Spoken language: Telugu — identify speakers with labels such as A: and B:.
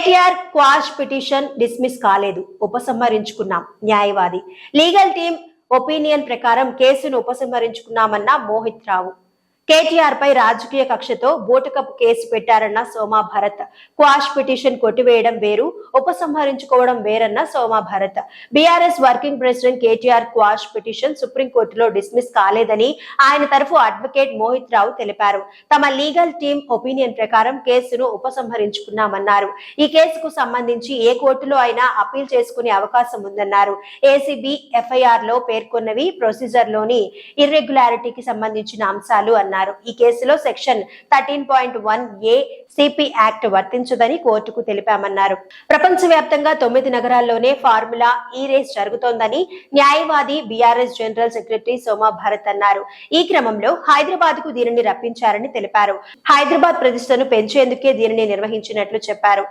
A: కేటీఆర్ క్వాష్ పిటిషన్ డిస్మిస్ కాలేదు, ఉపసంహరించుకున్నాం. న్యాయవాది లీగల్ టీం ఒపీనియన్ ప్రకారం కేసును ఉపసంహరించుకున్నామన్న మోహిత్ రావు. కేటీఆర్ పై రాజకీయ కక్షతో బూటకపు కేసు పెట్టారన్న సోమా భరత్. క్వాష్ పిటిషన్ కొట్టివేయడం వేరు, ఉపసంహరించుకోవడం వేరన్న Soma Bharath. BRS working president KTR quash petition సుప్రీంకోర్టులో డిస్మిస్ కాలేదని ఆయన తరఫు అడ్వకేట్ మోహిత్ రావు తెలిపారు. తమ లీగల్ టీం ఒపీనియన్ ప్రకారం కేసును ఉపసంహరించుకున్నామన్నారు. ఈ కేసుకు సంబంధించి ఏ కోర్టులో అయినా అప్పీల్ చేసుకునే అవకాశం ఉందన్నారు. ఏసీబీ ఎఫ్ఐఆర్ లో పేర్కొన్నవి ప్రొసీజర్ లోని ఇర్రెగ్యులారిటీకి సంబంధించిన అంశాలు అన్నారు. ఈ కేసులో సెక్షన్ 13.1A సిపి యాక్ట్ వర్తించదని కోర్టుకు తెలిపామన్నారు. ప్రపంచవ్యాప్తంగా 9 నగరాల్లోనే ఫార్ములా ఈ రేస్ జరుగుతోందని న్యాయవాది BRS general secretary Soma Bharat అన్నారు. ఈ క్రమంలో హైదరాబాద్ కు దీనిని రప్పించారని తెలిపారు. హైదరాబాద్ ప్రతిష్టను పెంచేందుకే దీనిని నిర్వహించినట్లు చెప్పారు.